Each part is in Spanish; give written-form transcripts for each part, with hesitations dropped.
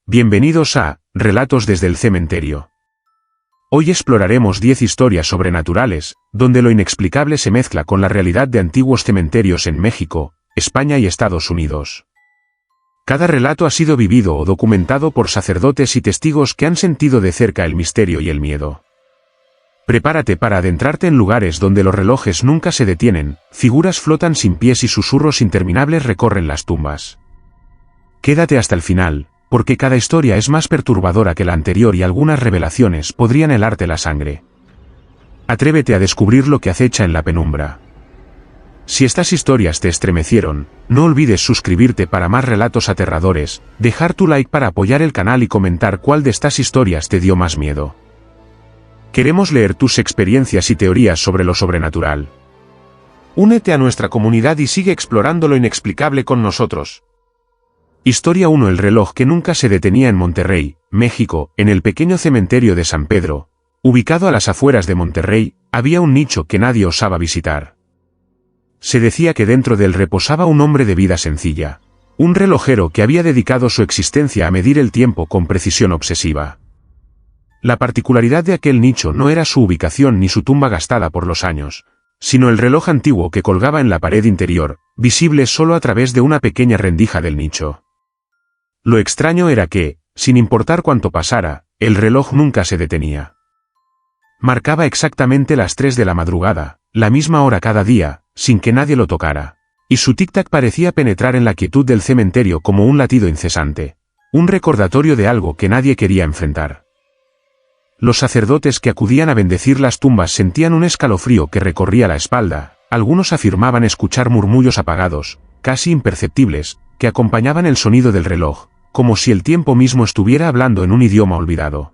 Bienvenidos a Relatos desde el Cementerio. Hoy exploraremos 10 historias sobrenaturales, donde lo inexplicable se mezcla con la realidad de antiguos cementerios en México, España y Estados Unidos. Cada relato ha sido vivido o documentado por sacerdotes y testigos que han sentido de cerca el misterio y el miedo. Prepárate para adentrarte en lugares donde los relojes nunca se detienen, figuras flotan sin pies y susurros interminables recorren las tumbas. Quédate hasta el final, porque cada historia es más perturbadora que la anterior y algunas revelaciones podrían helarte la sangre. Atrévete a descubrir lo que acecha en la penumbra. Si estas historias te estremecieron, no olvides suscribirte para más relatos aterradores, dejar tu like para apoyar el canal y comentar cuál de estas historias te dio más miedo. Queremos leer tus experiencias y teorías sobre lo sobrenatural. Únete a nuestra comunidad y sigue explorando lo inexplicable con nosotros. Historia 1. El reloj que nunca se detenía en Monterrey, México. En el pequeño cementerio de San Pedro, ubicado a las afueras de Monterrey, había un nicho que nadie osaba visitar. Se decía que dentro de él reposaba un hombre de vida sencilla, un relojero que había dedicado su existencia a medir el tiempo con precisión obsesiva. La particularidad de aquel nicho no era su ubicación ni su tumba gastada por los años, sino el reloj antiguo que colgaba en la pared interior, visible solo a través de una pequeña rendija del nicho. Lo extraño era que, sin importar cuánto pasara, el reloj nunca se detenía. Marcaba exactamente las 3 de la madrugada, la misma hora cada día, sin que nadie lo tocara, y su tic-tac parecía penetrar en la quietud del cementerio como un latido incesante, un recordatorio de algo que nadie quería enfrentar. Los sacerdotes que acudían a bendecir las tumbas sentían un escalofrío que recorría la espalda, algunos afirmaban escuchar murmullos apagados, casi imperceptibles, que acompañaban el sonido del reloj, como si el tiempo mismo estuviera hablando en un idioma olvidado.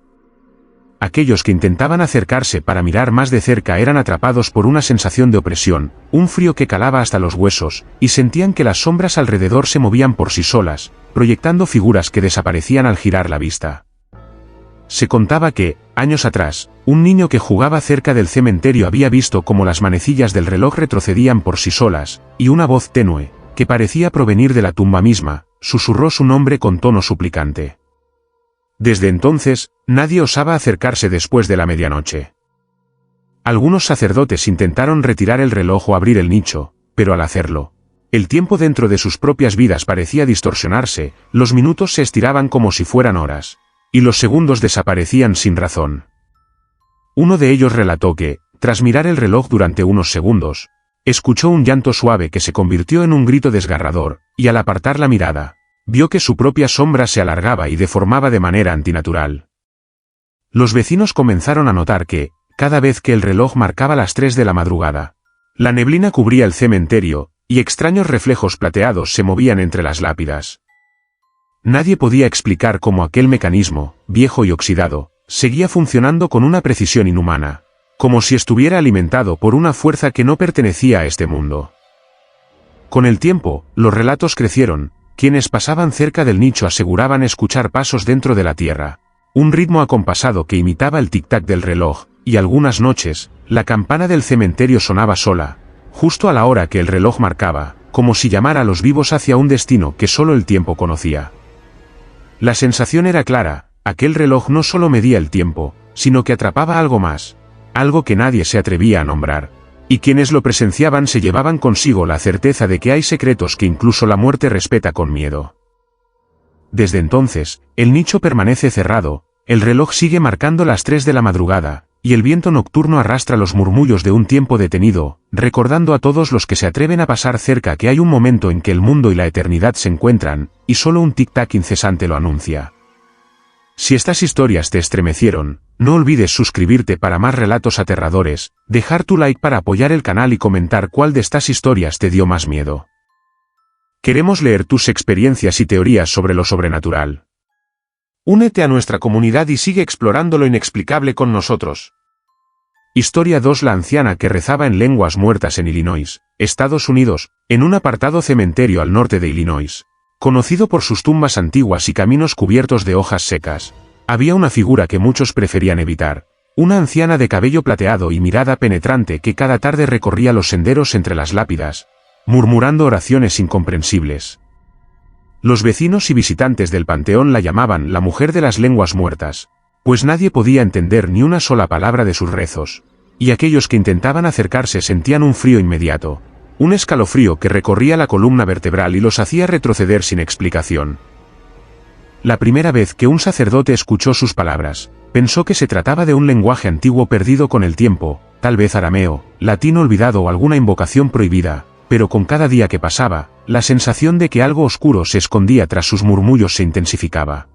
Aquellos que intentaban acercarse para mirar más de cerca eran atrapados por una sensación de opresión, un frío que calaba hasta los huesos, y sentían que las sombras alrededor se movían por sí solas, proyectando figuras que desaparecían al girar la vista. Se contaba que, años atrás, un niño que jugaba cerca del cementerio había visto cómo las manecillas del reloj retrocedían por sí solas, y una voz tenue, que parecía provenir de la tumba misma, susurró su nombre con tono suplicante. Desde entonces, nadie osaba acercarse después de la medianoche. Algunos sacerdotes intentaron retirar el reloj o abrir el nicho, pero al hacerlo, el tiempo dentro de sus propias vidas parecía distorsionarse, los minutos se estiraban como si fueran horas, y los segundos desaparecían sin razón. Uno de ellos relató que, tras mirar el reloj durante unos segundos, escuchó un llanto suave que se convirtió en un grito desgarrador, y al apartar la mirada, vio que su propia sombra se alargaba y deformaba de manera antinatural. Los vecinos comenzaron a notar que, cada vez que el reloj marcaba las 3 de la madrugada, la neblina cubría el cementerio, y extraños reflejos plateados se movían entre las lápidas. Nadie podía explicar cómo aquel mecanismo, viejo y oxidado, seguía funcionando con una precisión inhumana, como si estuviera alimentado por una fuerza que no pertenecía a este mundo. Con el tiempo, los relatos crecieron, quienes pasaban cerca del nicho aseguraban escuchar pasos dentro de la tierra, un ritmo acompasado que imitaba el tic-tac del reloj, y algunas noches, la campana del cementerio sonaba sola, justo a la hora que el reloj marcaba, como si llamara a los vivos hacia un destino que solo el tiempo conocía. La sensación era clara, aquel reloj no solo medía el tiempo, sino que atrapaba algo más, algo que nadie se atrevía a nombrar, y quienes lo presenciaban se llevaban consigo la certeza de que hay secretos que incluso la muerte respeta con miedo. Desde entonces, el nicho permanece cerrado, el reloj sigue marcando las 3 de la madrugada, y el viento nocturno arrastra los murmullos de un tiempo detenido, recordando a todos los que se atreven a pasar cerca que hay un momento en que el mundo y la eternidad se encuentran, y solo un tic-tac incesante lo anuncia. Si estas historias te estremecieron, no olvides suscribirte para más relatos aterradores, dejar tu like para apoyar el canal y comentar cuál de estas historias te dio más miedo. Queremos leer tus experiencias y teorías sobre lo sobrenatural. Únete a nuestra comunidad y sigue explorando lo inexplicable con nosotros. Historia 2. La anciana que rezaba en lenguas muertas en Illinois, Estados Unidos, en un apartado cementerio al norte de Illinois, conocido por sus tumbas antiguas y caminos cubiertos de hojas secas, había una figura que muchos preferían evitar, una anciana de cabello plateado y mirada penetrante que cada tarde recorría los senderos entre las lápidas, murmurando oraciones incomprensibles. Los vecinos y visitantes del panteón la llamaban la mujer de las lenguas muertas, pues nadie podía entender ni una sola palabra de sus rezos, y aquellos que intentaban acercarse sentían un frío inmediato, un escalofrío que recorría la columna vertebral y los hacía retroceder sin explicación. La primera vez que un sacerdote escuchó sus palabras, pensó que se trataba de un lenguaje antiguo perdido con el tiempo, tal vez arameo, latín olvidado o alguna invocación prohibida, pero con cada día que pasaba, la sensación de que algo oscuro se escondía tras sus murmullos se intensificaba.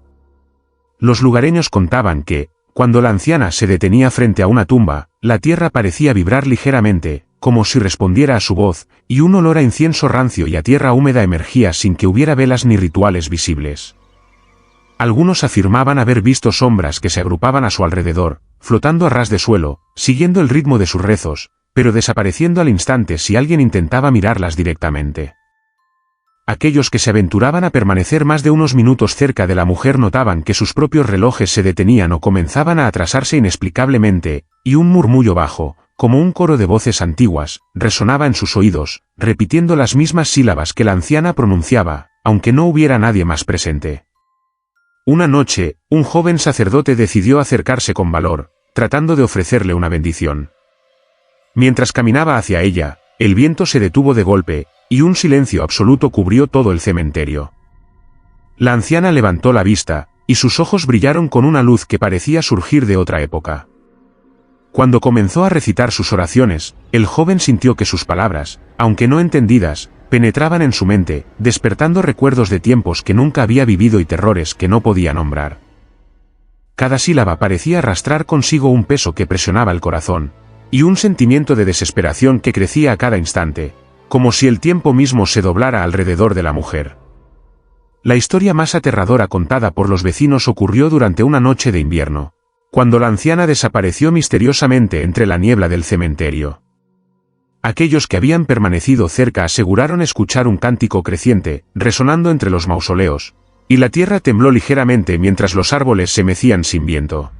Los lugareños contaban que, cuando la anciana se detenía frente a una tumba, la tierra parecía vibrar ligeramente, como si respondiera a su voz, y un olor a incienso rancio y a tierra húmeda emergía sin que hubiera velas ni rituales visibles. Algunos afirmaban haber visto sombras que se agrupaban a su alrededor, flotando a ras de suelo, siguiendo el ritmo de sus rezos, pero desapareciendo al instante si alguien intentaba mirarlas directamente. Aquellos que se aventuraban a permanecer más de unos minutos cerca de la mujer notaban que sus propios relojes se detenían o comenzaban a atrasarse inexplicablemente, y un murmullo bajo, como un coro de voces antiguas, resonaba en sus oídos, repitiendo las mismas sílabas que la anciana pronunciaba, aunque no hubiera nadie más presente. Una noche, un joven sacerdote decidió acercarse con valor, tratando de ofrecerle una bendición. Mientras caminaba hacia ella, el viento se detuvo de golpe, y un silencio absoluto cubrió todo el cementerio. La anciana levantó la vista, y sus ojos brillaron con una luz que parecía surgir de otra época. Cuando comenzó a recitar sus oraciones, el joven sintió que sus palabras, aunque no entendidas, penetraban en su mente, despertando recuerdos de tiempos que nunca había vivido y terrores que no podía nombrar. Cada sílaba parecía arrastrar consigo un peso que presionaba el corazón, y un sentimiento de desesperación que crecía a cada instante, como si el tiempo mismo se doblara alrededor de la mujer. La historia más aterradora contada por los vecinos ocurrió durante una noche de invierno, cuando la anciana desapareció misteriosamente entre la niebla del cementerio. Aquellos que habían permanecido cerca aseguraron escuchar un cántico creciente, resonando entre los mausoleos, y la tierra tembló ligeramente mientras los árboles se mecían sin viento.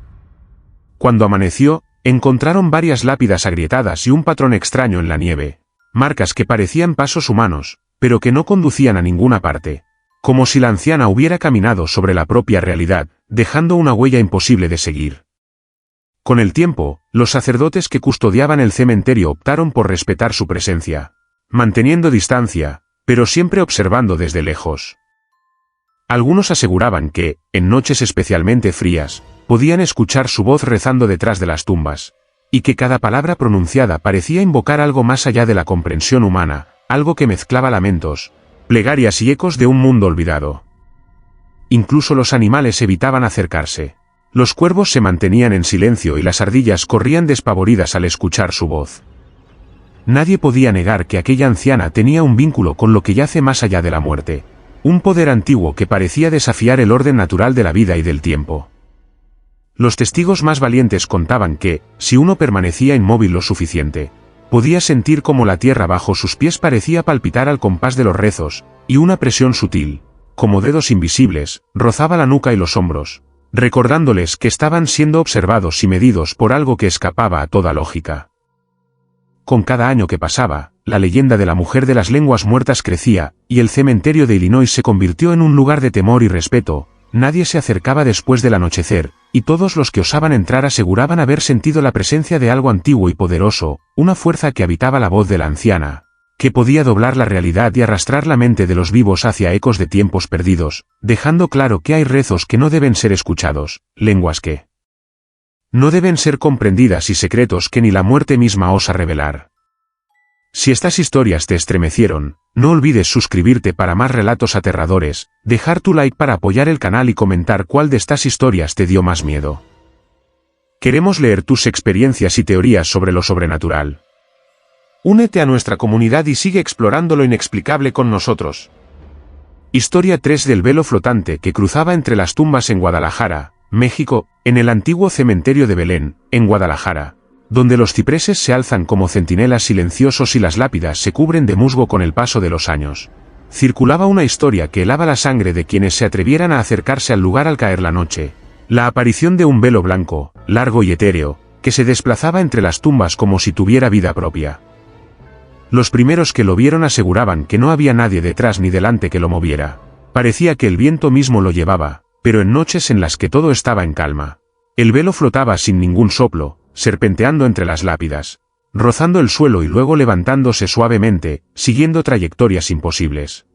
Cuando amaneció, encontraron varias lápidas agrietadas y un patrón extraño en la nieve, marcas que parecían pasos humanos, pero que no conducían a ninguna parte, como si la anciana hubiera caminado sobre la propia realidad, dejando una huella imposible de seguir. Con el tiempo, los sacerdotes que custodiaban el cementerio optaron por respetar su presencia, manteniendo distancia, pero siempre observando desde lejos. Algunos aseguraban que, en noches especialmente frías, podían escuchar su voz rezando detrás de las tumbas, y que cada palabra pronunciada parecía invocar algo más allá de la comprensión humana, algo que mezclaba lamentos, plegarias y ecos de un mundo olvidado. Incluso los animales evitaban acercarse. Los cuervos se mantenían en silencio y las ardillas corrían despavoridas al escuchar su voz. Nadie podía negar que aquella anciana tenía un vínculo con lo que yace más allá de la muerte, un poder antiguo que parecía desafiar el orden natural de la vida y del tiempo. Los testigos más valientes contaban que, si uno permanecía inmóvil lo suficiente, podía sentir cómo la tierra bajo sus pies parecía palpitar al compás de los rezos, y una presión sutil, como dedos invisibles, rozaba la nuca y los hombros, recordándoles que estaban siendo observados y medidos por algo que escapaba a toda lógica. Con cada año que pasaba, la leyenda de la mujer de las lenguas muertas crecía, y el cementerio de Illinois se convirtió en un lugar de temor y respeto. Nadie se acercaba después del anochecer, y todos los que osaban entrar aseguraban haber sentido la presencia de algo antiguo y poderoso, una fuerza que habitaba la voz de la anciana, que podía doblar la realidad y arrastrar la mente de los vivos hacia ecos de tiempos perdidos, dejando claro que hay rezos que no deben ser escuchados, lenguas que no deben ser comprendidas y secretos que ni la muerte misma osa revelar. Si estas historias te estremecieron, no olvides suscribirte para más relatos aterradores, dejar tu like para apoyar el canal y comentar cuál de estas historias te dio más miedo. Queremos leer tus experiencias y teorías sobre lo sobrenatural. Únete a nuestra comunidad y sigue explorando lo inexplicable con nosotros. Historia 3 del velo flotante que cruzaba entre las tumbas en Guadalajara, México, en el antiguo cementerio de Belén, en Guadalajara, donde los cipreses se alzan como centinelas silenciosos y las lápidas se cubren de musgo con el paso de los años. Circulaba una historia que helaba la sangre de quienes se atrevieran a acercarse al lugar al caer la noche. La aparición de un velo blanco, largo y etéreo, que se desplazaba entre las tumbas como si tuviera vida propia. Los primeros que lo vieron aseguraban que no había nadie detrás ni delante que lo moviera, Parecía que el viento mismo lo llevaba, pero en noches en las que todo estaba en calma. El velo flotaba sin ningún soplo, serpenteando entre las lápidas, rozando el suelo y luego levantándose suavemente, siguiendo trayectorias imposibles.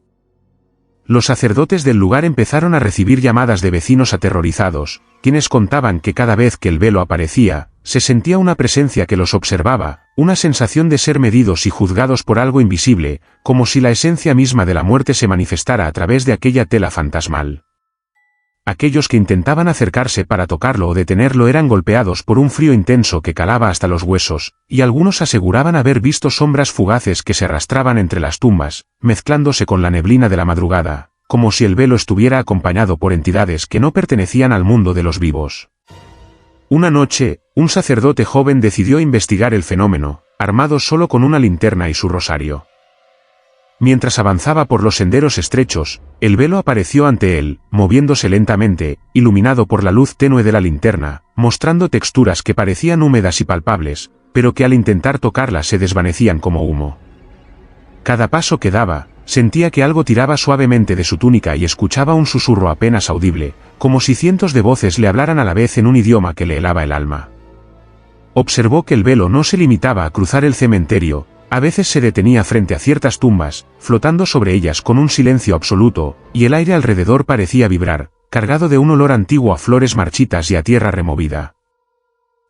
Los sacerdotes del lugar empezaron a recibir llamadas de vecinos aterrorizados, quienes contaban que cada vez que el velo aparecía, se sentía una presencia que los observaba, una sensación de ser medidos y juzgados por algo invisible, como si la esencia misma de la muerte se manifestara a través de aquella tela fantasmal. Aquellos que intentaban acercarse para tocarlo o detenerlo eran golpeados por un frío intenso que calaba hasta los huesos, y algunos aseguraban haber visto sombras fugaces que se arrastraban entre las tumbas, mezclándose con la neblina de la madrugada, como si el velo estuviera acompañado por entidades que no pertenecían al mundo de los vivos. Una noche, un sacerdote joven decidió investigar el fenómeno, armado solo con una linterna y su rosario. Mientras avanzaba por los senderos estrechos, el velo apareció ante él, moviéndose lentamente, iluminado por la luz tenue de la linterna, mostrando texturas que parecían húmedas y palpables, pero que al intentar tocarlas se desvanecían como humo. Cada paso que daba, sentía que algo tiraba suavemente de su túnica y escuchaba un susurro apenas audible, como si cientos de voces le hablaran a la vez en un idioma que le helaba el alma. Observó que el velo no se limitaba a cruzar el cementerio. A veces se detenía frente a ciertas tumbas, flotando sobre ellas con un silencio absoluto, y el aire alrededor parecía vibrar, cargado de un olor antiguo a flores marchitas y a tierra removida.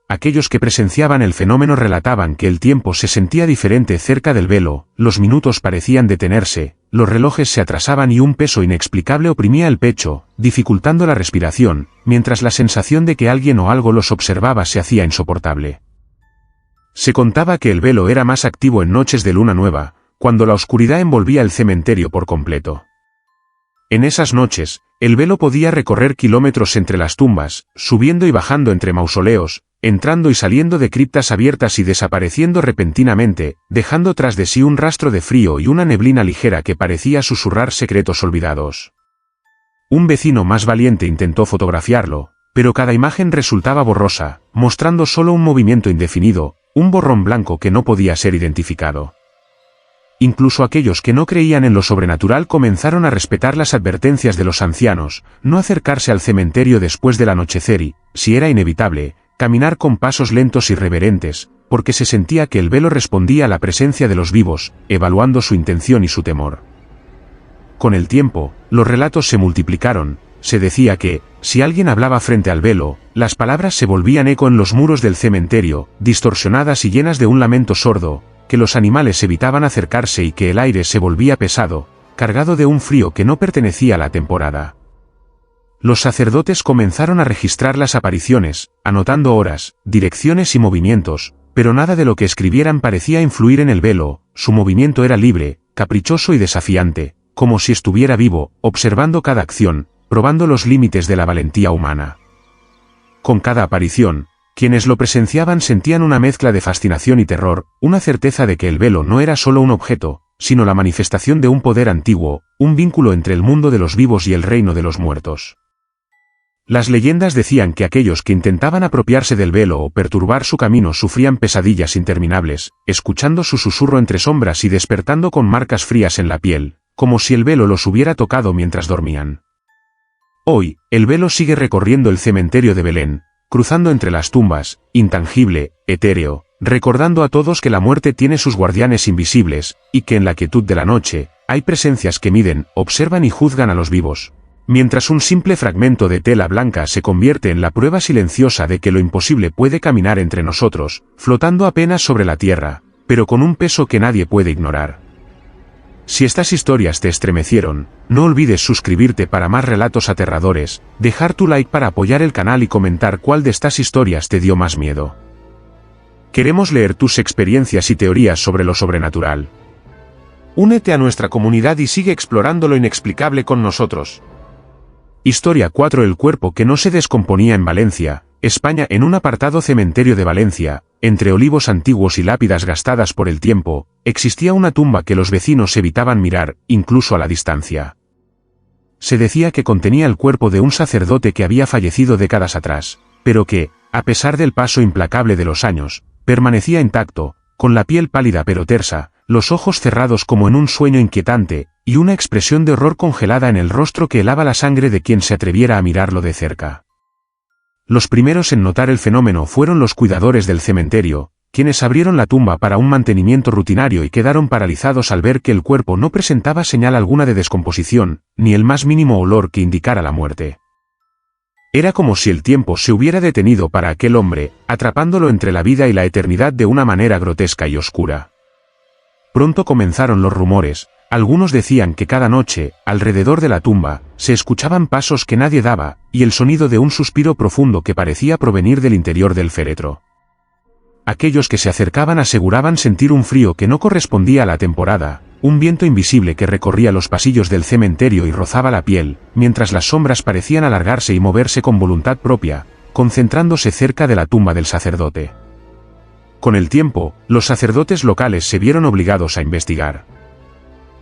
Aquellos que presenciaban el fenómeno relataban que el tiempo se sentía diferente cerca del velo, los minutos parecían detenerse, los relojes se atrasaban y un peso inexplicable oprimía el pecho, dificultando la respiración, mientras la sensación de que alguien o algo los observaba se hacía insoportable. Se contaba que el velo era más activo en noches de luna nueva, cuando la oscuridad envolvía el cementerio por completo. En esas noches, el velo podía recorrer kilómetros entre las tumbas, subiendo y bajando entre mausoleos, entrando y saliendo de criptas abiertas y desapareciendo repentinamente, dejando tras de sí un rastro de frío y una neblina ligera que parecía susurrar secretos olvidados. Un vecino más valiente intentó fotografiarlo, pero cada imagen resultaba borrosa, mostrando solo un movimiento indefinido, un borrón blanco que no podía ser identificado. Incluso aquellos que no creían en lo sobrenatural comenzaron a respetar las advertencias de los ancianos, no acercarse al cementerio después del anochecer y, si era inevitable, caminar con pasos lentos y reverentes, porque se sentía que el velo respondía a la presencia de los vivos, evaluando su intención y su temor. Con el tiempo, los relatos se multiplicaron. Se decía que, si alguien hablaba frente al velo, las palabras se volvían eco en los muros del cementerio, distorsionadas y llenas de un lamento sordo, que los animales evitaban acercarse y que el aire se volvía pesado, cargado de un frío que no pertenecía a la temporada. Los sacerdotes comenzaron a registrar las apariciones, anotando horas, direcciones y movimientos, pero nada de lo que escribieran parecía influir en el velo, su movimiento era libre, caprichoso y desafiante, como si estuviera vivo, observando cada acción, probando los límites de la valentía humana. Con cada aparición, quienes lo presenciaban sentían una mezcla de fascinación y terror, una certeza de que el velo no era solo un objeto, sino la manifestación de un poder antiguo, un vínculo entre el mundo de los vivos y el reino de los muertos. Las leyendas decían que aquellos que intentaban apropiarse del velo o perturbar su camino sufrían pesadillas interminables, escuchando su susurro entre sombras y despertando con marcas frías en la piel, como si el velo los hubiera tocado mientras dormían. Hoy, el velo sigue recorriendo el cementerio de Belén, cruzando entre las tumbas, intangible, etéreo, recordando a todos que la muerte tiene sus guardianes invisibles, y que en la quietud de la noche, hay presencias que miden, observan y juzgan a los vivos. Mientras un simple fragmento de tela blanca se convierte en la prueba silenciosa de que lo imposible puede caminar entre nosotros, flotando apenas sobre la tierra, pero con un peso que nadie puede ignorar. Si estas historias te estremecieron, no olvides suscribirte para más relatos aterradores, dejar tu like para apoyar el canal y comentar cuál de estas historias te dio más miedo. Queremos leer tus experiencias y teorías sobre lo sobrenatural. Únete a nuestra comunidad y sigue explorando lo inexplicable con nosotros. Historia 4. El cuerpo que no se descomponía en Valencia, España. En un apartado cementerio de Valencia, entre olivos antiguos y lápidas gastadas por el tiempo, existía una tumba que los vecinos evitaban mirar, incluso a la distancia. Se decía que contenía el cuerpo de un sacerdote que había fallecido décadas atrás, pero que, a pesar del paso implacable de los años, permanecía intacto, con la piel pálida pero tersa, los ojos cerrados como en un sueño inquietante, y una expresión de horror congelada en el rostro que helaba la sangre de quien se atreviera a mirarlo de cerca. Los primeros en notar el fenómeno fueron los cuidadores del cementerio, quienes abrieron la tumba para un mantenimiento rutinario y quedaron paralizados al ver que el cuerpo no presentaba señal alguna de descomposición, ni el más mínimo olor que indicara la muerte. Era como si el tiempo se hubiera detenido para aquel hombre, atrapándolo entre la vida y la eternidad de una manera grotesca y oscura. Pronto comenzaron los rumores. Algunos decían que cada noche, alrededor de la tumba, se escuchaban pasos que nadie daba, y el sonido de un suspiro profundo que parecía provenir del interior del féretro. Aquellos que se acercaban aseguraban sentir un frío que no correspondía a la temporada, un viento invisible que recorría los pasillos del cementerio y rozaba la piel, mientras las sombras parecían alargarse y moverse con voluntad propia, concentrándose cerca de la tumba del sacerdote. Con el tiempo, los sacerdotes locales se vieron obligados a investigar.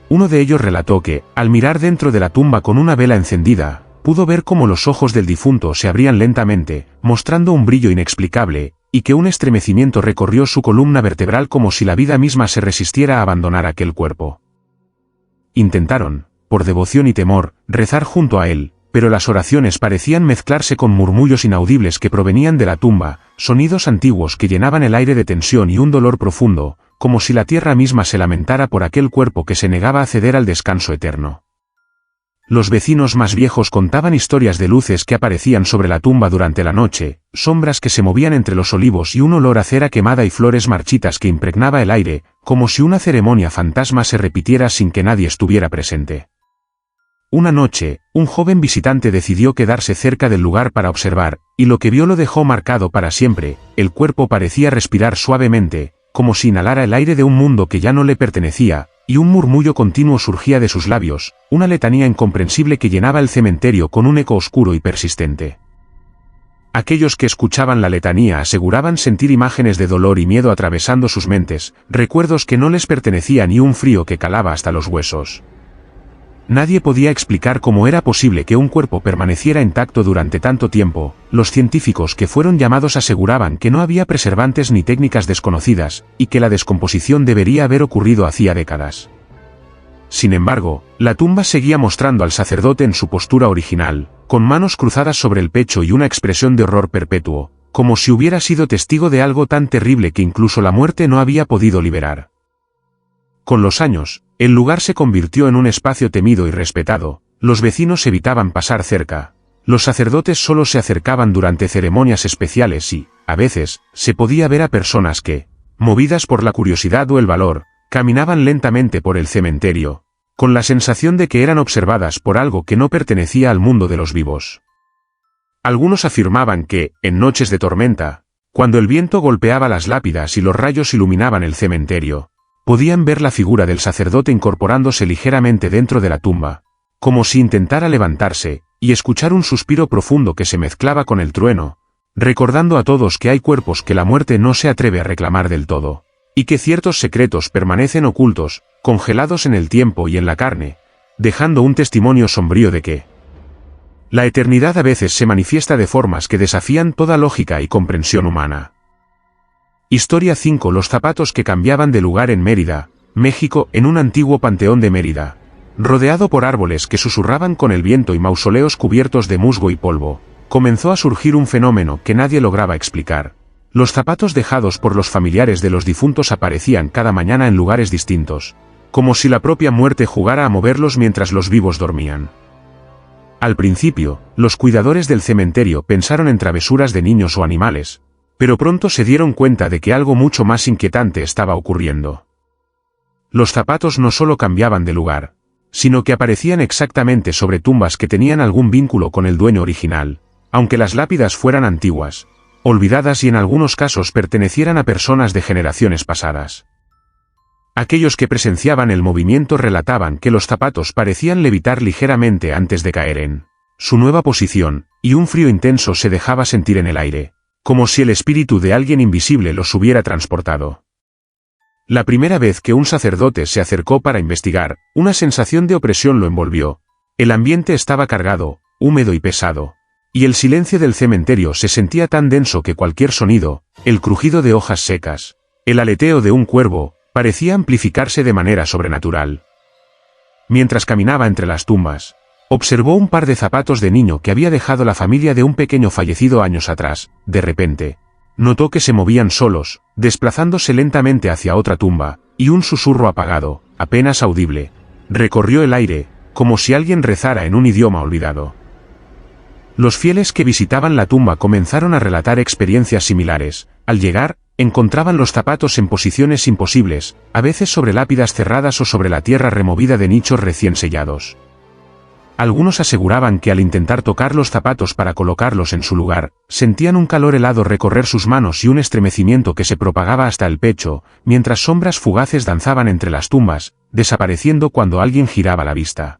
Uno de ellos relató que, al mirar dentro de la tumba con una vela encendida, pudo ver cómo los ojos del difunto se abrían lentamente, mostrando un brillo inexplicable, y que un estremecimiento recorrió su columna vertebral como si la vida misma se resistiera a abandonar aquel cuerpo. Intentaron, por devoción y temor, rezar junto a él, pero las oraciones parecían mezclarse con murmullos inaudibles que provenían de la tumba, sonidos antiguos que llenaban el aire de tensión y un dolor profundo, como si la tierra misma se lamentara por aquel cuerpo que se negaba a ceder al descanso eterno. Los vecinos más viejos contaban historias de luces que aparecían sobre la tumba durante la noche, sombras que se movían entre los olivos y un olor a cera quemada y flores marchitas que impregnaba el aire, como si una ceremonia fantasma se repitiera sin que nadie estuviera presente. Una noche, un joven visitante decidió quedarse cerca del lugar para observar, y lo que vio lo dejó marcado para siempre. El cuerpo parecía respirar suavemente, como si inhalara el aire de un mundo que ya no le pertenecía, y un murmullo continuo surgía de sus labios, una letanía incomprensible que llenaba el cementerio con un eco oscuro y persistente. Aquellos que escuchaban la letanía aseguraban sentir imágenes de dolor y miedo atravesando sus mentes, recuerdos que no les pertenecían y un frío que calaba hasta los huesos. Nadie podía explicar cómo era posible que un cuerpo permaneciera intacto durante tanto tiempo. Los científicos que fueron llamados aseguraban que no había preservantes ni técnicas desconocidas, y que la descomposición debería haber ocurrido hacía décadas. Sin embargo, la tumba seguía mostrando al sacerdote en su postura original, con manos cruzadas sobre el pecho y una expresión de horror perpetuo, como si hubiera sido testigo de algo tan terrible que incluso la muerte no había podido liberar. Con los años, el lugar se convirtió en un espacio temido y respetado. Los vecinos evitaban pasar cerca. Los sacerdotes solo se acercaban durante ceremonias especiales y, a veces, se podía ver a personas que, movidas por la curiosidad o el valor, caminaban lentamente por el cementerio, con la sensación de que eran observadas por algo que no pertenecía al mundo de los vivos. Algunos afirmaban que, en noches de tormenta, cuando el viento golpeaba las lápidas y los rayos iluminaban el cementerio, podían ver la figura del sacerdote incorporándose ligeramente dentro de la tumba, como si intentara levantarse, y escuchar un suspiro profundo que se mezclaba con el trueno, recordando a todos que hay cuerpos que la muerte no se atreve a reclamar del todo, y que ciertos secretos permanecen ocultos, congelados en el tiempo y en la carne, dejando un testimonio sombrío de que la eternidad a veces se manifiesta de formas que desafían toda lógica y comprensión humana. Historia 5. Los zapatos que cambiaban de lugar en Mérida, México. En un antiguo panteón de Mérida, rodeado por árboles que susurraban con el viento y mausoleos cubiertos de musgo y polvo, comenzó a surgir un fenómeno que nadie lograba explicar. Los zapatos dejados por los familiares de los difuntos aparecían cada mañana en lugares distintos, como si la propia muerte jugara a moverlos mientras los vivos dormían. Al principio, los cuidadores del cementerio pensaron en travesuras de niños o animales, pero pronto se dieron cuenta de que algo mucho más inquietante estaba ocurriendo. Los zapatos no solo cambiaban de lugar, sino que aparecían exactamente sobre tumbas que tenían algún vínculo con el dueño original, aunque las lápidas fueran antiguas, olvidadas y en algunos casos pertenecieran a personas de generaciones pasadas. Aquellos que presenciaban el movimiento relataban que los zapatos parecían levitar ligeramente antes de caer en su nueva posición, y un frío intenso se dejaba sentir en el aire, como si el espíritu de alguien invisible los hubiera transportado. La primera vez que un sacerdote se acercó para investigar, una sensación de opresión lo envolvió. El ambiente estaba cargado, húmedo y pesado, y el silencio del cementerio se sentía tan denso que cualquier sonido, el crujido de hojas secas, el aleteo de un cuervo, parecía amplificarse de manera sobrenatural. Mientras caminaba entre las tumbas, observó un par de zapatos de niño que había dejado la familia de un pequeño fallecido años atrás. De repente, notó que se movían solos, desplazándose lentamente hacia otra tumba, y un susurro apagado, apenas audible, recorrió el aire, como si alguien rezara en un idioma olvidado. Los fieles que visitaban la tumba comenzaron a relatar experiencias similares. Al llegar, encontraban los zapatos en posiciones imposibles, a veces sobre lápidas cerradas o sobre la tierra removida de nichos recién sellados. Algunos aseguraban que al intentar tocar los zapatos para colocarlos en su lugar, sentían un calor helado recorrer sus manos y un estremecimiento que se propagaba hasta el pecho, mientras sombras fugaces danzaban entre las tumbas, desapareciendo cuando alguien giraba la vista.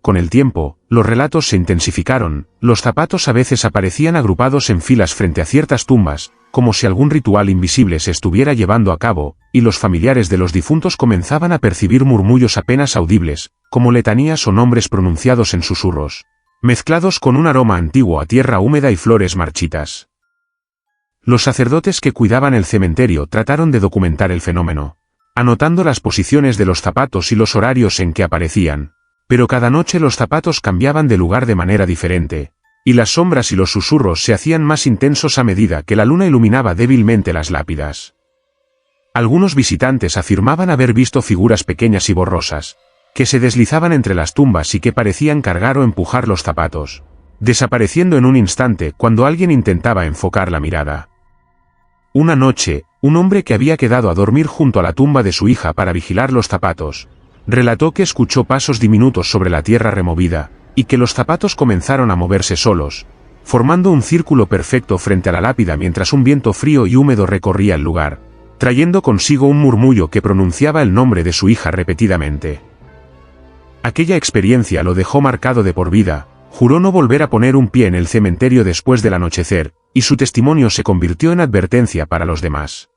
Con el tiempo, los relatos se intensificaron, los zapatos a veces aparecían agrupados en filas frente a ciertas tumbas, como si algún ritual invisible se estuviera llevando a cabo, y los familiares de los difuntos comenzaban a percibir murmullos apenas audibles, como letanías o nombres pronunciados en susurros, mezclados con un aroma antiguo a tierra húmeda y flores marchitas. Los sacerdotes que cuidaban el cementerio trataron de documentar el fenómeno, anotando las posiciones de los zapatos y los horarios en que aparecían, pero cada noche los zapatos cambiaban de lugar de manera diferente, y las sombras y los susurros se hacían más intensos a medida que la luna iluminaba débilmente las lápidas. Algunos visitantes afirmaban haber visto figuras pequeñas y borrosas, que se deslizaban entre las tumbas y que parecían cargar o empujar los zapatos, desapareciendo en un instante cuando alguien intentaba enfocar la mirada. Una noche, un hombre que había quedado a dormir junto a la tumba de su hija para vigilar los zapatos, relató que escuchó pasos diminutos sobre la tierra removida, y que los zapatos comenzaron a moverse solos, formando un círculo perfecto frente a la lápida mientras un viento frío y húmedo recorría el lugar, trayendo consigo un murmullo que pronunciaba el nombre de su hija repetidamente. Aquella experiencia lo dejó marcado de por vida, juró no volver a poner un pie en el cementerio después del anochecer, y su testimonio se convirtió en advertencia para los demás.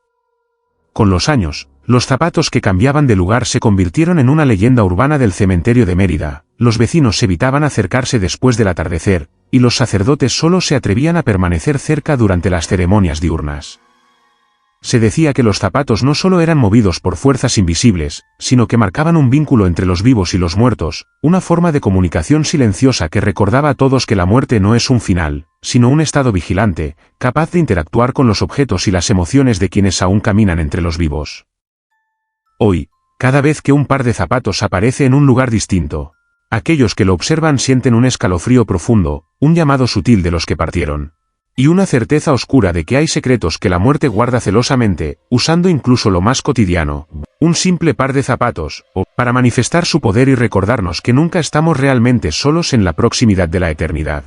Con los años, los zapatos que cambiaban de lugar se convirtieron en una leyenda urbana del cementerio de Mérida, los vecinos evitaban acercarse después del atardecer, y los sacerdotes solo se atrevían a permanecer cerca durante las ceremonias diurnas. Se decía que los zapatos no solo eran movidos por fuerzas invisibles, sino que marcaban un vínculo entre los vivos y los muertos, una forma de comunicación silenciosa que recordaba a todos que la muerte no es un final, sino un estado vigilante, capaz de interactuar con los objetos y las emociones de quienes aún caminan entre los vivos. Hoy, cada vez que un par de zapatos aparece en un lugar distinto, aquellos que lo observan sienten un escalofrío profundo, un llamado sutil de los que partieron, y una certeza oscura de que hay secretos que la muerte guarda celosamente, usando incluso lo más cotidiano, un simple par de zapatos, para manifestar su poder y recordarnos que nunca estamos realmente solos en la proximidad de la eternidad.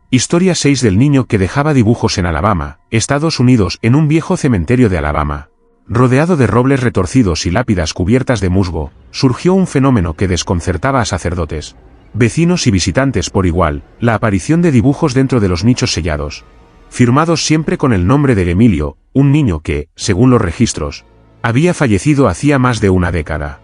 Historia 6 del niño que dejaba dibujos en Alabama, Estados Unidos, en un viejo cementerio de Alabama. Rodeado de robles retorcidos y lápidas cubiertas de musgo, surgió un fenómeno que desconcertaba a sacerdotes, vecinos y visitantes por igual, la aparición de dibujos dentro de los nichos sellados, firmados siempre con el nombre de Emilio, un niño que, según los registros, había fallecido hacía más de una década.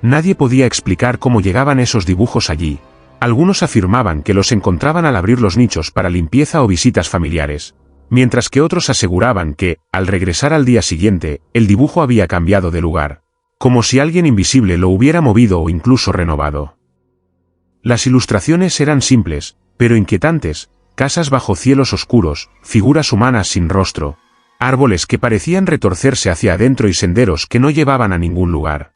Nadie podía explicar cómo llegaban esos dibujos allí. Algunos afirmaban que los encontraban al abrir los nichos para limpieza o visitas familiares, mientras que otros aseguraban que, al regresar al día siguiente, el dibujo había cambiado de lugar, como si alguien invisible lo hubiera movido o incluso renovado. Las ilustraciones eran simples, pero inquietantes: casas bajo cielos oscuros, figuras humanas sin rostro, árboles que parecían retorcerse hacia adentro y senderos que no llevaban a ningún lugar.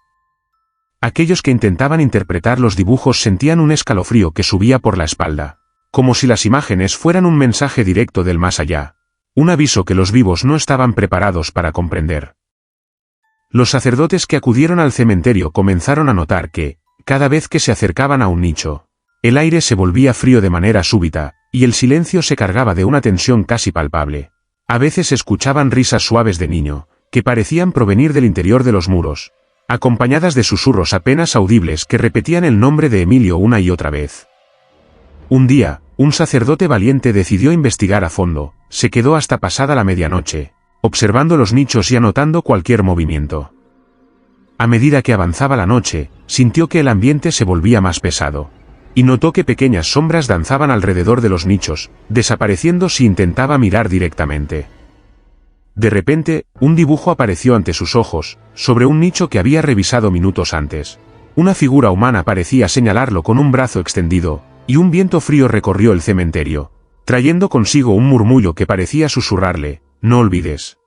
Aquellos que intentaban interpretar los dibujos sentían un escalofrío que subía por la espalda, como si las imágenes fueran un mensaje directo del más allá, un aviso que los vivos no estaban preparados para comprender. Los sacerdotes que acudieron al cementerio comenzaron a notar que, cada vez que se acercaban a un nicho, el aire se volvía frío de manera súbita, y el silencio se cargaba de una tensión casi palpable. A veces escuchaban risas suaves de niño, que parecían provenir del interior de los muros, acompañadas de susurros apenas audibles que repetían el nombre de Emilio una y otra vez. Un día, un sacerdote valiente decidió investigar a fondo, se quedó hasta pasada la medianoche, observando los nichos y anotando cualquier movimiento. A medida que avanzaba la noche, sintió que el ambiente se volvía más pesado, y notó que pequeñas sombras danzaban alrededor de los nichos, desapareciendo si intentaba mirar directamente. De repente, un dibujo apareció ante sus ojos, sobre un nicho que había revisado minutos antes. Una figura humana parecía señalarlo con un brazo extendido, y un viento frío recorrió el cementerio, trayendo consigo un murmullo que parecía susurrarle: «No olvides».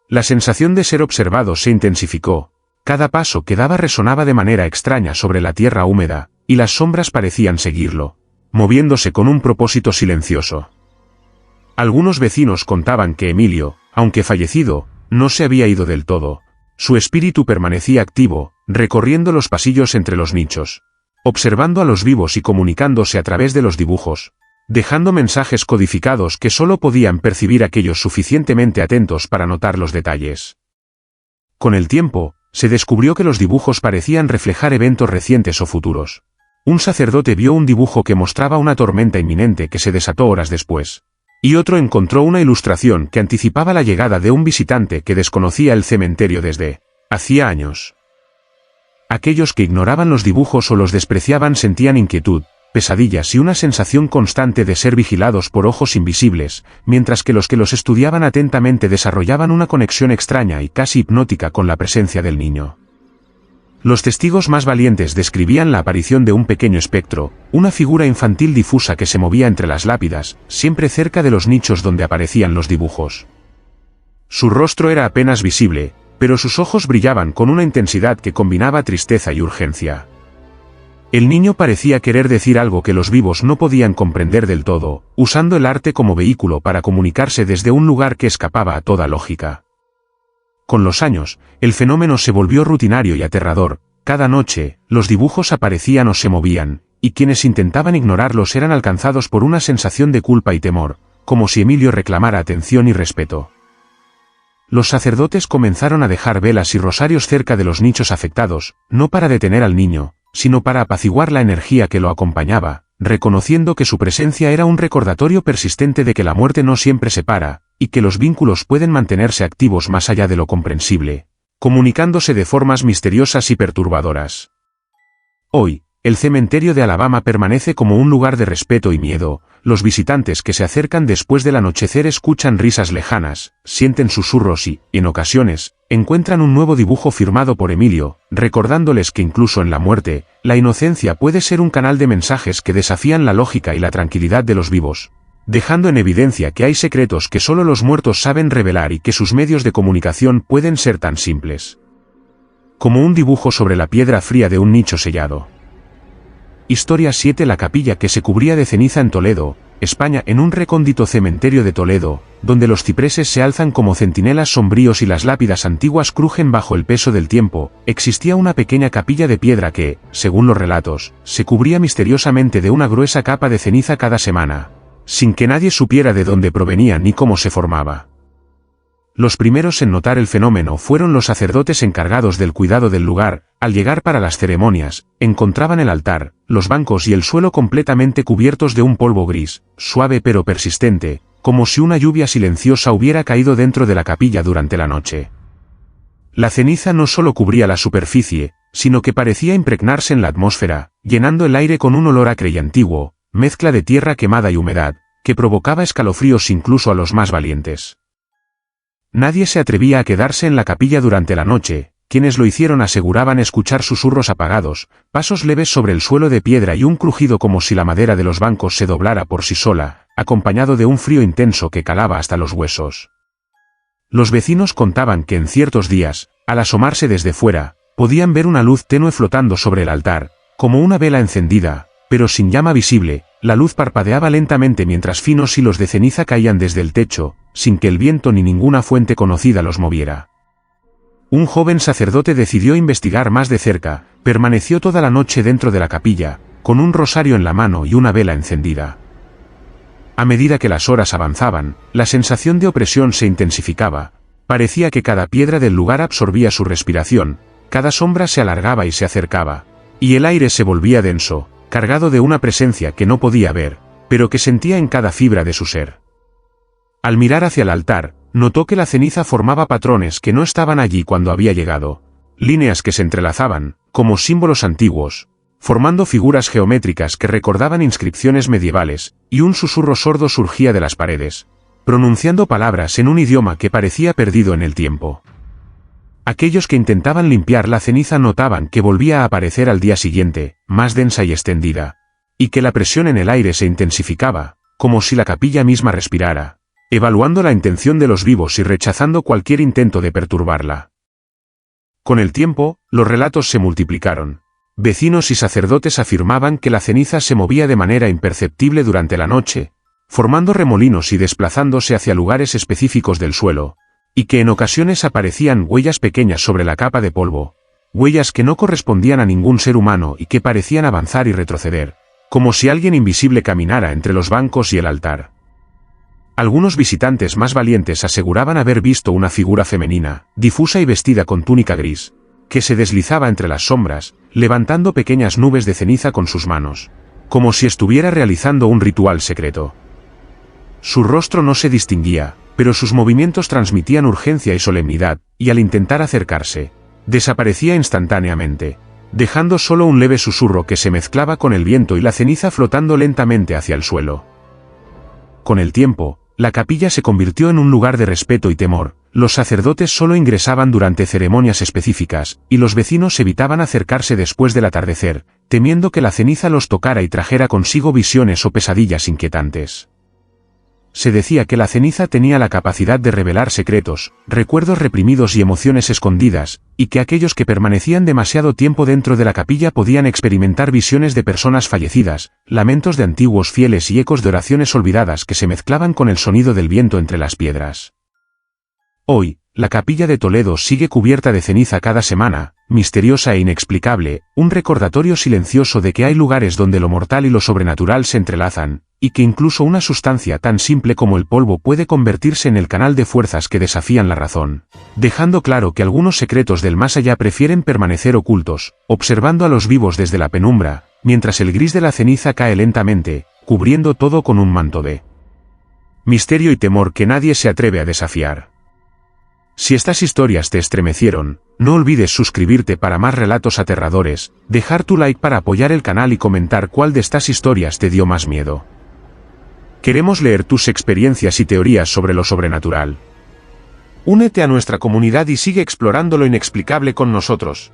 La sensación de ser observado se intensificó. Cada paso que daba resonaba de manera extraña sobre la tierra húmeda, y las sombras parecían seguirlo, moviéndose con un propósito silencioso. Algunos vecinos contaban que Emilio, aunque fallecido, no se había ido del todo. Su espíritu permanecía activo, recorriendo los pasillos entre los nichos, observando a los vivos y comunicándose a través de los dibujos, dejando mensajes codificados que solo podían percibir aquellos suficientemente atentos para notar los detalles. Con el tiempo, se descubrió que los dibujos parecían reflejar eventos recientes o futuros. Un sacerdote vio un dibujo que mostraba una tormenta inminente que se desató horas después, y otro encontró una ilustración que anticipaba la llegada de un visitante que desconocía el cementerio desde hacía años. Aquellos que ignoraban los dibujos o los despreciaban sentían inquietud, pesadillas y una sensación constante de ser vigilados por ojos invisibles, mientras que los estudiaban atentamente desarrollaban una conexión extraña y casi hipnótica con la presencia del niño. Los testigos más valientes describían la aparición de un pequeño espectro, una figura infantil difusa que se movía entre las lápidas, siempre cerca de los nichos donde aparecían los dibujos. Su rostro era apenas visible, pero sus ojos brillaban con una intensidad que combinaba tristeza y urgencia. El niño parecía querer decir algo que los vivos no podían comprender del todo, usando el arte como vehículo para comunicarse desde un lugar que escapaba a toda lógica. Con los años, el fenómeno se volvió rutinario y aterrador. Cada noche, los dibujos aparecían o se movían, y quienes intentaban ignorarlos eran alcanzados por una sensación de culpa y temor, como si Emilio reclamara atención y respeto. Los sacerdotes comenzaron a dejar velas y rosarios cerca de los nichos afectados, no para detener al niño, sino para apaciguar la energía que lo acompañaba, reconociendo que su presencia era un recordatorio persistente de que la muerte no siempre separa, y que los vínculos pueden mantenerse activos más allá de lo comprensible, comunicándose de formas misteriosas y perturbadoras. Hoy, el cementerio de Alabama permanece como un lugar de respeto y miedo. Los visitantes que se acercan después del anochecer escuchan risas lejanas, sienten susurros y, en ocasiones, encuentran un nuevo dibujo firmado por Emilio, recordándoles que incluso en la muerte, la inocencia puede ser un canal de mensajes que desafían la lógica y la tranquilidad de los vivos, dejando en evidencia que hay secretos que solo los muertos saben revelar y que sus medios de comunicación pueden ser tan simples como un dibujo sobre la piedra fría de un nicho sellado. Historia 7. La capilla que se cubría de ceniza en Toledo, España. En un recóndito cementerio de Toledo, donde los cipreses se alzan como centinelas sombríos y las lápidas antiguas crujen bajo el peso del tiempo, existía una pequeña capilla de piedra que, según los relatos, se cubría misteriosamente de una gruesa capa de ceniza cada semana, sin que nadie supiera de dónde provenía ni cómo se formaba. Los primeros en notar el fenómeno fueron los sacerdotes encargados del cuidado del lugar. Al llegar para las ceremonias, encontraban el altar, los bancos y el suelo completamente cubiertos de un polvo gris, suave pero persistente, como si una lluvia silenciosa hubiera caído dentro de la capilla durante la noche. La ceniza no solo cubría la superficie, sino que parecía impregnarse en la atmósfera, llenando el aire con un olor acre y antiguo, mezcla de tierra quemada y humedad, que provocaba escalofríos incluso a los más valientes. Nadie se atrevía a quedarse en la capilla durante la noche. Quienes lo hicieron aseguraban escuchar susurros apagados, pasos leves sobre el suelo de piedra y un crujido como si la madera de los bancos se doblara por sí sola, acompañado de un frío intenso que calaba hasta los huesos. Los vecinos contaban que en ciertos días, al asomarse desde fuera, podían ver una luz tenue flotando sobre el altar, como una vela encendida, pero sin llama visible. La luz parpadeaba lentamente mientras finos hilos de ceniza caían desde el techo, sin que el viento ni ninguna fuente conocida los moviera. Un joven sacerdote decidió investigar más de cerca. Permaneció toda la noche dentro de la capilla, con un rosario en la mano y una vela encendida. A medida que las horas avanzaban, la sensación de opresión se intensificaba. Parecía que cada piedra del lugar absorbía su respiración, cada sombra se alargaba y se acercaba, y el aire se volvía denso, cargado de una presencia que no podía ver, pero que sentía en cada fibra de su ser. Al mirar hacia el altar, notó que la ceniza formaba patrones que no estaban allí cuando había llegado, líneas que se entrelazaban, como símbolos antiguos, formando figuras geométricas que recordaban inscripciones medievales, y un susurro sordo surgía de las paredes, pronunciando palabras en un idioma que parecía perdido en el tiempo. Aquellos que intentaban limpiar la ceniza notaban que volvía a aparecer al día siguiente, más densa y extendida, y que la presión en el aire se intensificaba, como si la capilla misma respirara, evaluando la intención de los vivos y rechazando cualquier intento de perturbarla. Con el tiempo, los relatos se multiplicaron. Vecinos y sacerdotes afirmaban que la ceniza se movía de manera imperceptible durante la noche, formando remolinos y desplazándose hacia lugares específicos del suelo, y que en ocasiones aparecían huellas pequeñas sobre la capa de polvo, huellas que no correspondían a ningún ser humano y que parecían avanzar y retroceder, como si alguien invisible caminara entre los bancos y el altar. Algunos visitantes más valientes aseguraban haber visto una figura femenina, difusa y vestida con túnica gris, que se deslizaba entre las sombras, levantando pequeñas nubes de ceniza con sus manos, como si estuviera realizando un ritual secreto. Su rostro no se distinguía, pero sus movimientos transmitían urgencia y solemnidad, y al intentar acercarse, desaparecía instantáneamente, dejando solo un leve susurro que se mezclaba con el viento y la ceniza flotando lentamente hacia el suelo. Con el tiempo, la capilla se convirtió en un lugar de respeto y temor. Los sacerdotes solo ingresaban durante ceremonias específicas, y los vecinos evitaban acercarse después del atardecer, temiendo que la ceniza los tocara y trajera consigo visiones o pesadillas inquietantes. Se decía que la ceniza tenía la capacidad de revelar secretos, recuerdos reprimidos y emociones escondidas, y que aquellos que permanecían demasiado tiempo dentro de la capilla podían experimentar visiones de personas fallecidas, lamentos de antiguos fieles y ecos de oraciones olvidadas que se mezclaban con el sonido del viento entre las piedras. Hoy, la capilla de Toledo sigue cubierta de ceniza cada semana, misteriosa e inexplicable, un recordatorio silencioso de que hay lugares donde lo mortal y lo sobrenatural se entrelazan, y que incluso una sustancia tan simple como el polvo puede convertirse en el canal de fuerzas que desafían la razón, dejando claro que algunos secretos del más allá prefieren permanecer ocultos, observando a los vivos desde la penumbra, mientras el gris de la ceniza cae lentamente, cubriendo todo con un manto de misterio y temor que nadie se atreve a desafiar. Si estas historias te estremecieron, no olvides suscribirte para más relatos aterradores, dejar tu like para apoyar el canal y comentar cuál de estas historias te dio más miedo. Queremos leer tus experiencias y teorías sobre lo sobrenatural. Únete a nuestra comunidad y sigue explorando lo inexplicable con nosotros.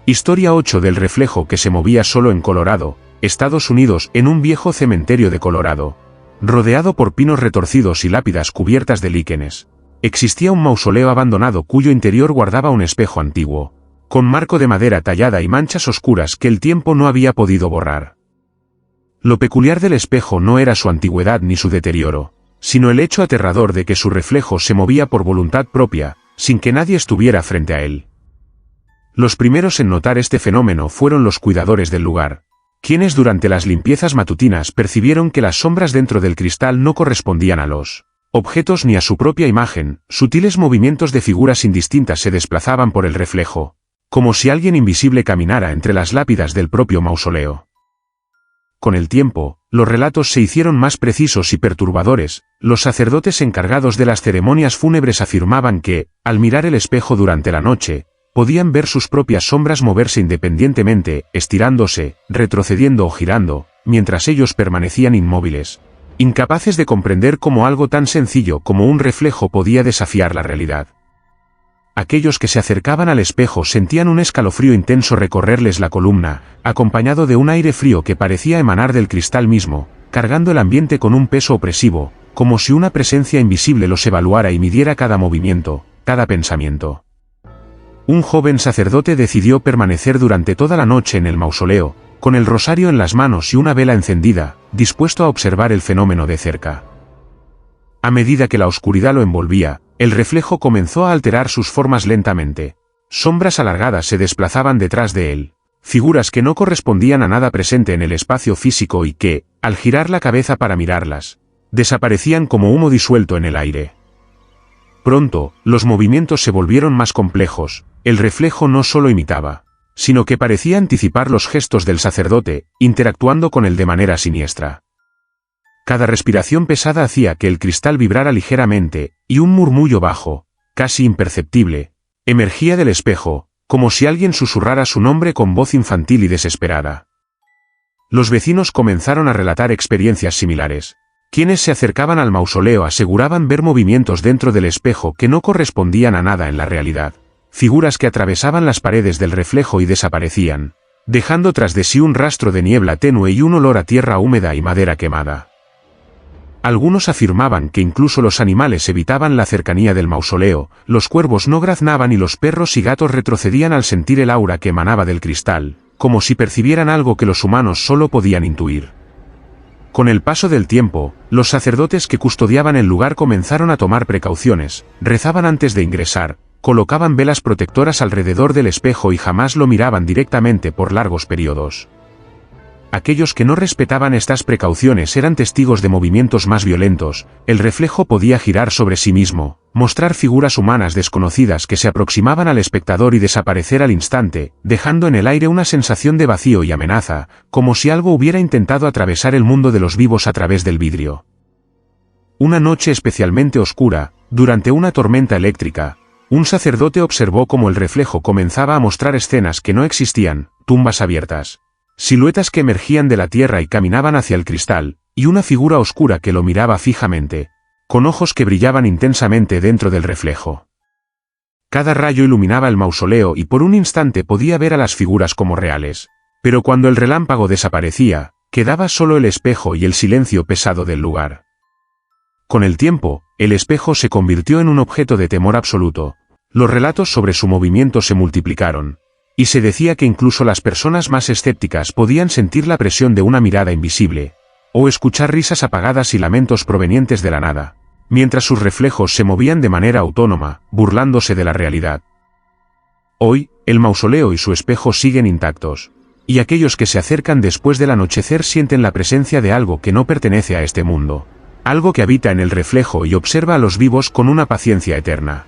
Historia 8 del reflejo que se movía solo en Colorado, Estados Unidos, en un viejo cementerio de Colorado. Rodeado por pinos retorcidos y lápidas cubiertas de líquenes, existía un mausoleo abandonado cuyo interior guardaba un espejo antiguo, con marco de madera tallada y manchas oscuras que el tiempo no había podido borrar. Lo peculiar del espejo no era su antigüedad ni su deterioro, sino el hecho aterrador de que su reflejo se movía por voluntad propia, sin que nadie estuviera frente a él. Los primeros en notar este fenómeno fueron los cuidadores del lugar, quienes durante las limpiezas matutinas percibieron que las sombras dentro del cristal no correspondían a los objetos ni a su propia imagen. Sutiles movimientos de figuras indistintas se desplazaban por el reflejo, como si alguien invisible caminara entre las lápidas del propio mausoleo. Con el tiempo, los relatos se hicieron más precisos y perturbadores. Los sacerdotes encargados de las ceremonias fúnebres afirmaban que, al mirar el espejo durante la noche, podían ver sus propias sombras moverse independientemente, estirándose, retrocediendo o girando, mientras ellos permanecían inmóviles, incapaces de comprender cómo algo tan sencillo como un reflejo podía desafiar la realidad. Aquellos que se acercaban al espejo sentían un escalofrío intenso recorrerles la columna, acompañado de un aire frío que parecía emanar del cristal mismo, cargando el ambiente con un peso opresivo, como si una presencia invisible los evaluara y midiera cada movimiento, cada pensamiento. Un joven sacerdote decidió permanecer durante toda la noche en el mausoleo, con el rosario en las manos y una vela encendida, dispuesto a observar el fenómeno de cerca. A medida que la oscuridad lo envolvía, el reflejo comenzó a alterar sus formas lentamente. Sombras alargadas se desplazaban detrás de él, figuras que no correspondían a nada presente en el espacio físico y que, al girar la cabeza para mirarlas, desaparecían como humo disuelto en el aire. Pronto, los movimientos se volvieron más complejos. El reflejo no solo imitaba, sino que parecía anticipar los gestos del sacerdote, interactuando con él de manera siniestra. Cada respiración pesada hacía que el cristal vibrara ligeramente, y un murmullo bajo, casi imperceptible, emergía del espejo, como si alguien susurrara su nombre con voz infantil y desesperada. Los vecinos comenzaron a relatar experiencias similares. Quienes se acercaban al mausoleo aseguraban ver movimientos dentro del espejo que no correspondían a nada en la realidad, figuras que atravesaban las paredes del reflejo y desaparecían, dejando tras de sí un rastro de niebla tenue y un olor a tierra húmeda y madera quemada. Algunos afirmaban que incluso los animales evitaban la cercanía del mausoleo, los cuervos no graznaban y los perros y gatos retrocedían al sentir el aura que emanaba del cristal, como si percibieran algo que los humanos solo podían intuir. Con el paso del tiempo, los sacerdotes que custodiaban el lugar comenzaron a tomar precauciones, rezaban antes de ingresar, colocaban velas protectoras alrededor del espejo y jamás lo miraban directamente por largos periodos. Aquellos que no respetaban estas precauciones eran testigos de movimientos más violentos, el reflejo podía girar sobre sí mismo, mostrar figuras humanas desconocidas que se aproximaban al espectador y desaparecer al instante, dejando en el aire una sensación de vacío y amenaza, como si algo hubiera intentado atravesar el mundo de los vivos a través del vidrio. Una noche especialmente oscura, durante una tormenta eléctrica, un sacerdote observó cómo el reflejo comenzaba a mostrar escenas que no existían, tumbas abiertas, siluetas que emergían de la tierra y caminaban hacia el cristal, y una figura oscura que lo miraba fijamente, con ojos que brillaban intensamente dentro del reflejo. Cada rayo iluminaba el mausoleo y por un instante podía ver a las figuras como reales, pero cuando el relámpago desaparecía, quedaba solo el espejo y el silencio pesado del lugar. Con el tiempo, el espejo se convirtió en un objeto de temor absoluto, los relatos sobre su movimiento se multiplicaron, y se decía que incluso las personas más escépticas podían sentir la presión de una mirada invisible, o escuchar risas apagadas y lamentos provenientes de la nada, mientras sus reflejos se movían de manera autónoma, burlándose de la realidad. Hoy, el mausoleo y su espejo siguen intactos, y aquellos que se acercan después del anochecer sienten la presencia de algo que no pertenece a este mundo, algo que habita en el reflejo y observa a los vivos con una paciencia eterna.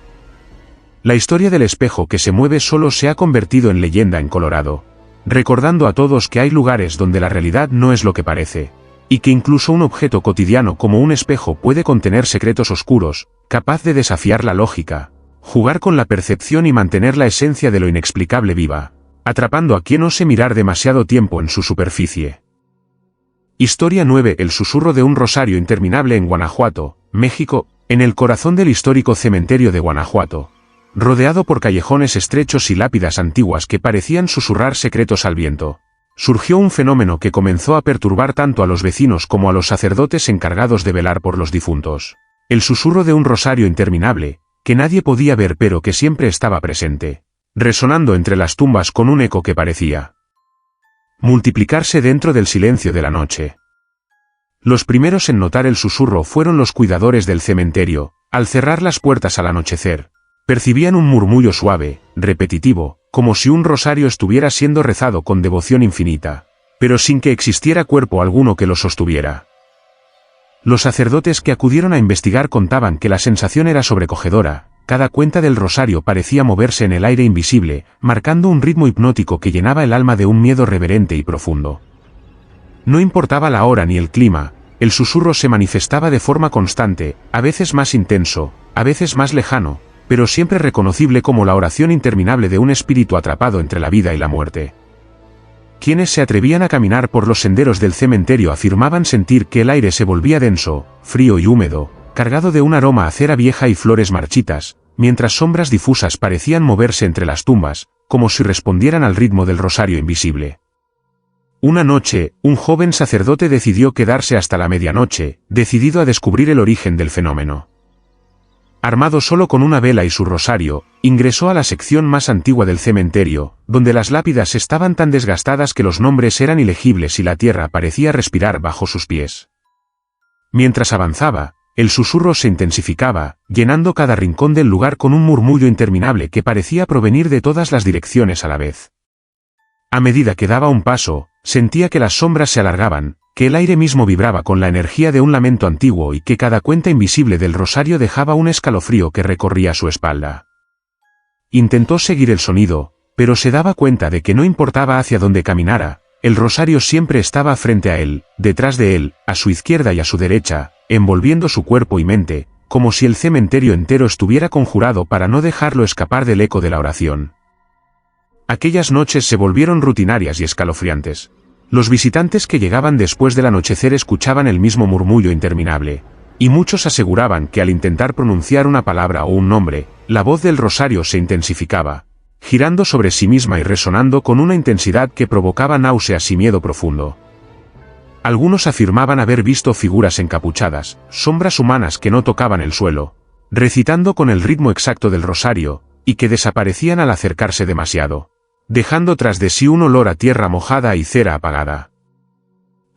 La historia del espejo que se mueve solo se ha convertido en leyenda en Colorado, recordando a todos que hay lugares donde la realidad no es lo que parece, y que incluso un objeto cotidiano como un espejo puede contener secretos oscuros, capaz de desafiar la lógica, jugar con la percepción y mantener la esencia de lo inexplicable viva, atrapando a quien ose mirar demasiado tiempo en su superficie. Historia 9. El susurro de un rosario interminable en Guanajuato, México, en el corazón del histórico cementerio de Guanajuato, rodeado por callejones estrechos y lápidas antiguas que parecían susurrar secretos al viento, surgió un fenómeno que comenzó a perturbar tanto a los vecinos como a los sacerdotes encargados de velar por los difuntos. El susurro de un rosario interminable, que nadie podía ver pero que siempre estaba presente, resonando entre las tumbas con un eco que parecía multiplicarse dentro del silencio de la noche. Los primeros en notar el susurro fueron los cuidadores del cementerio. Al cerrar las puertas al anochecer, percibían un murmullo suave, repetitivo, como si un rosario estuviera siendo rezado con devoción infinita, pero sin que existiera cuerpo alguno que lo sostuviera. Los sacerdotes que acudieron a investigar contaban que la sensación era sobrecogedora, cada cuenta del rosario parecía moverse en el aire invisible, marcando un ritmo hipnótico que llenaba el alma de un miedo reverente y profundo. No importaba la hora ni el clima, el susurro se manifestaba de forma constante, a veces más intenso, a veces más lejano, pero siempre reconocible como la oración interminable de un espíritu atrapado entre la vida y la muerte. Quienes se atrevían a caminar por los senderos del cementerio afirmaban sentir que el aire se volvía denso, frío y húmedo, cargado de un aroma a cera vieja y flores marchitas, mientras sombras difusas parecían moverse entre las tumbas, como si respondieran al ritmo del rosario invisible. Una noche, un joven sacerdote decidió quedarse hasta la medianoche, decidido a descubrir el origen del fenómeno. Armado solo con una vela y su rosario, ingresó a la sección más antigua del cementerio, donde las lápidas estaban tan desgastadas que los nombres eran ilegibles y la tierra parecía respirar bajo sus pies. Mientras avanzaba, el susurro se intensificaba, llenando cada rincón del lugar con un murmullo interminable que parecía provenir de todas las direcciones a la vez. A medida que daba un paso, sentía que las sombras se alargaban, que el aire mismo vibraba con la energía de un lamento antiguo y que cada cuenta invisible del rosario dejaba un escalofrío que recorría su espalda. Intentó seguir el sonido, pero se daba cuenta de que no importaba hacia dónde caminara, el rosario siempre estaba frente a él, detrás de él, a su izquierda y a su derecha, envolviendo su cuerpo y mente, como si el cementerio entero estuviera conjurado para no dejarlo escapar del eco de la oración. Aquellas noches se volvieron rutinarias y escalofriantes. Los visitantes que llegaban después del anochecer escuchaban el mismo murmullo interminable, y muchos aseguraban que al intentar pronunciar una palabra o un nombre, la voz del rosario se intensificaba, girando sobre sí misma y resonando con una intensidad que provocaba náuseas y miedo profundo. Algunos afirmaban haber visto figuras encapuchadas, sombras humanas que no tocaban el suelo, recitando con el ritmo exacto del rosario, y que desaparecían al acercarse demasiado, dejando tras de sí un olor a tierra mojada y cera apagada.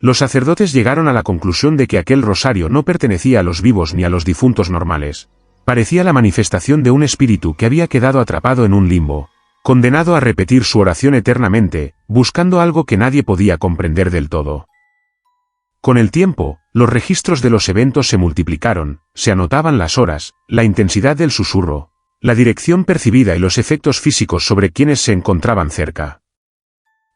Los sacerdotes llegaron a la conclusión de que aquel rosario no pertenecía a los vivos ni a los difuntos normales. Parecía la manifestación de un espíritu que había quedado atrapado en un limbo, condenado a repetir su oración eternamente, buscando algo que nadie podía comprender del todo. Con el tiempo, los registros de los eventos se multiplicaron, se anotaban las horas, la intensidad del susurro, la dirección percibida y los efectos físicos sobre quienes se encontraban cerca.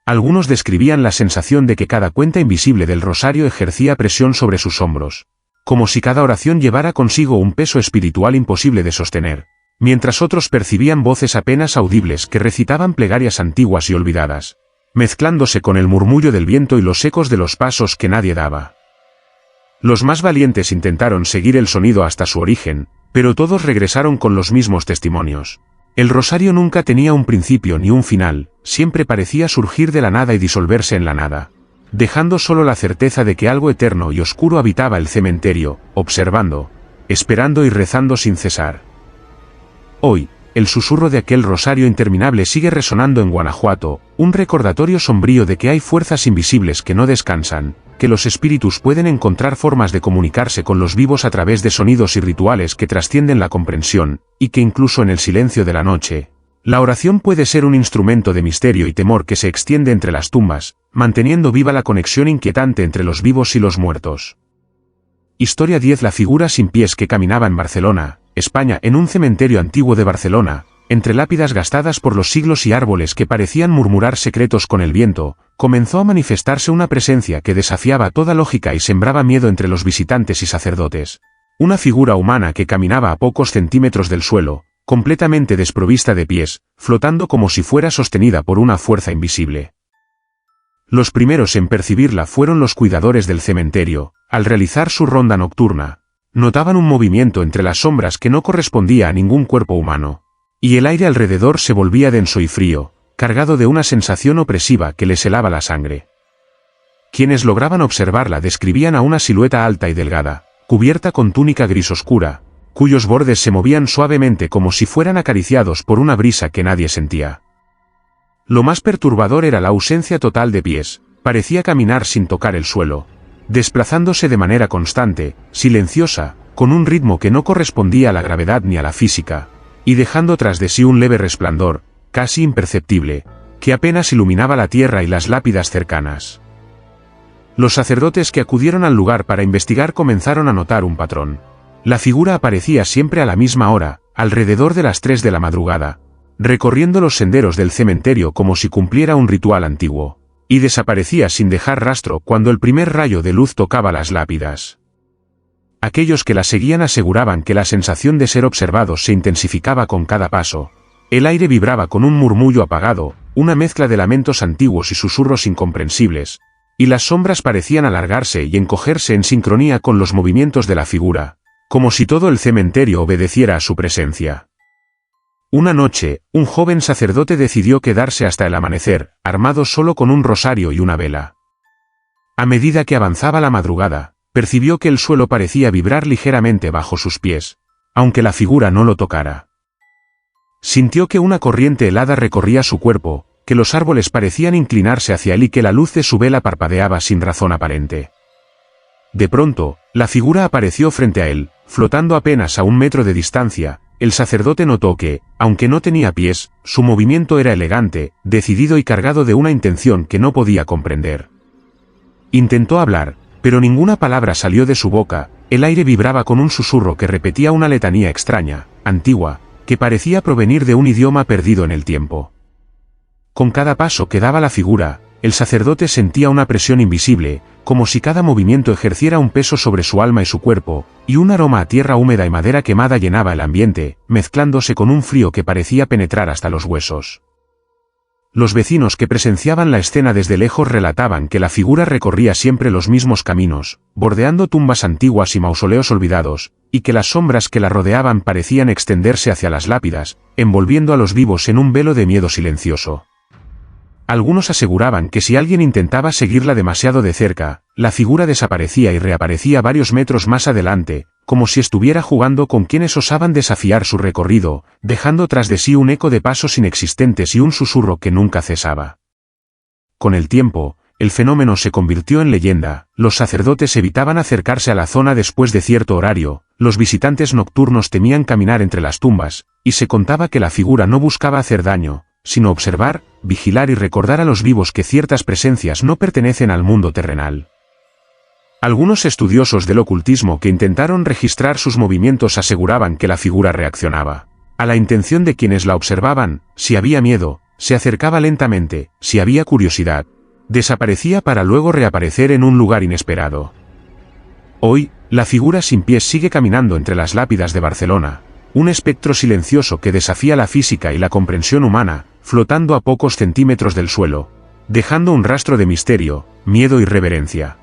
Algunos describían la sensación de que cada cuenta invisible del rosario ejercía presión sobre sus hombros, como si cada oración llevara consigo un peso espiritual imposible de sostener, mientras otros percibían voces apenas audibles que recitaban plegarias antiguas y olvidadas, mezclándose con el murmullo del viento y los ecos de los pasos que nadie daba. Los más valientes intentaron seguir el sonido hasta su origen, pero todos regresaron con los mismos testimonios. El rosario nunca tenía un principio ni un final, siempre parecía surgir de la nada y disolverse en la nada, dejando solo la certeza de que algo eterno y oscuro habitaba el cementerio, observando, esperando y rezando sin cesar. Hoy, el susurro de aquel rosario interminable sigue resonando en Guanajuato, un recordatorio sombrío de que hay fuerzas invisibles que no descansan, que los espíritus pueden encontrar formas de comunicarse con los vivos a través de sonidos y rituales que trascienden la comprensión, y que incluso en el silencio de la noche, la oración puede ser un instrumento de misterio y temor que se extiende entre las tumbas, manteniendo viva la conexión inquietante entre los vivos y los muertos. Historia 10. La figura sin pies que caminaba en Barcelona, España. En un cementerio antiguo de Barcelona, entre lápidas gastadas por los siglos y árboles que parecían murmurar secretos con el viento, comenzó a manifestarse una presencia que desafiaba toda lógica y sembraba miedo entre los visitantes y sacerdotes. Una figura humana que caminaba a pocos centímetros del suelo, completamente desprovista de pies, flotando como si fuera sostenida por una fuerza invisible. Los primeros en percibirla fueron los cuidadores del cementerio. Al realizar su ronda nocturna, notaban un movimiento entre las sombras que no correspondía a ningún cuerpo humano, y el aire alrededor se volvía denso y frío, cargado de una sensación opresiva que les helaba la sangre. Quienes lograban observarla describían a una silueta alta y delgada, cubierta con túnica gris oscura, cuyos bordes se movían suavemente como si fueran acariciados por una brisa que nadie sentía. Lo más perturbador era la ausencia total de pies, parecía caminar sin tocar el suelo, desplazándose de manera constante, silenciosa, con un ritmo que no correspondía a la gravedad ni a la física, y dejando tras de sí un leve resplandor, casi imperceptible, que apenas iluminaba la tierra y las lápidas cercanas. Los sacerdotes que acudieron al lugar para investigar comenzaron a notar un patrón. La figura aparecía siempre a la misma hora, alrededor de las 3 de la madrugada, recorriendo los senderos del cementerio como si cumpliera un ritual antiguo, y desaparecía sin dejar rastro cuando el primer rayo de luz tocaba las lápidas. Aquellos que la seguían aseguraban que la sensación de ser observados se intensificaba con cada paso. El aire vibraba con un murmullo apagado, una mezcla de lamentos antiguos y susurros incomprensibles, y las sombras parecían alargarse y encogerse en sincronía con los movimientos de la figura, como si todo el cementerio obedeciera a su presencia. Una noche, un joven sacerdote decidió quedarse hasta el amanecer, armado solo con un rosario y una vela. A medida que avanzaba la madrugada, percibió que el suelo parecía vibrar ligeramente bajo sus pies, aunque la figura no lo tocara. Sintió que una corriente helada recorría su cuerpo, que los árboles parecían inclinarse hacia él y que la luz de su vela parpadeaba sin razón aparente. De pronto, la figura apareció frente a él, flotando apenas a 1 metro de distancia. El sacerdote notó que, aunque no tenía pies, su movimiento era elegante, decidido y cargado de una intención que no podía comprender. Intentó hablar, pero ninguna palabra salió de su boca. El aire vibraba con un susurro que repetía una letanía extraña, antigua, que parecía provenir de un idioma perdido en el tiempo. Con cada paso que daba la figura, el sacerdote sentía una presión invisible, como si cada movimiento ejerciera un peso sobre su alma y su cuerpo, y un aroma a tierra húmeda y madera quemada llenaba el ambiente, mezclándose con un frío que parecía penetrar hasta los huesos. Los vecinos que presenciaban la escena desde lejos relataban que la figura recorría siempre los mismos caminos, bordeando tumbas antiguas y mausoleos olvidados, y que las sombras que la rodeaban parecían extenderse hacia las lápidas, envolviendo a los vivos en un velo de miedo silencioso. Algunos aseguraban que si alguien intentaba seguirla demasiado de cerca, la figura desaparecía y reaparecía varios metros más adelante, como si estuviera jugando con quienes osaban desafiar su recorrido, dejando tras de sí un eco de pasos inexistentes y un susurro que nunca cesaba. Con el tiempo, el fenómeno se convirtió en leyenda, los sacerdotes evitaban acercarse a la zona después de cierto horario, los visitantes nocturnos temían caminar entre las tumbas, y se contaba que la figura no buscaba hacer daño, sino observar, vigilar y recordar a los vivos que ciertas presencias no pertenecen al mundo terrenal. Algunos estudiosos del ocultismo que intentaron registrar sus movimientos aseguraban que la figura reaccionaba a la intención de quienes la observaban. Si había miedo, se acercaba lentamente; si había curiosidad, desaparecía para luego reaparecer en un lugar inesperado. Hoy, la figura sin pies sigue caminando entre las lápidas de Barcelona, un espectro silencioso que desafía la física y la comprensión humana, flotando a pocos centímetros del suelo, dejando un rastro de misterio, miedo y reverencia.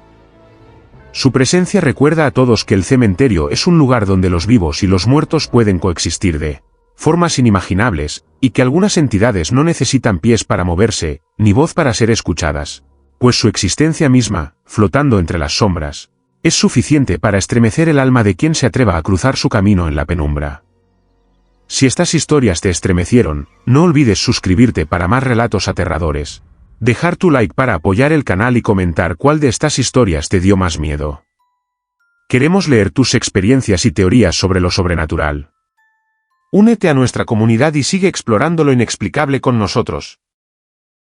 Su presencia recuerda a todos que el cementerio es un lugar donde los vivos y los muertos pueden coexistir de formas inimaginables, y que algunas entidades no necesitan pies para moverse, ni voz para ser escuchadas, pues su existencia misma, flotando entre las sombras, es suficiente para estremecer el alma de quien se atreva a cruzar su camino en la penumbra. Si estas historias te estremecieron, no olvides suscribirte para más relatos aterradores, dejar tu like para apoyar el canal y comentar cuál de estas historias te dio más miedo. Queremos leer tus experiencias y teorías sobre lo sobrenatural. Únete a nuestra comunidad y sigue explorando lo inexplicable con nosotros.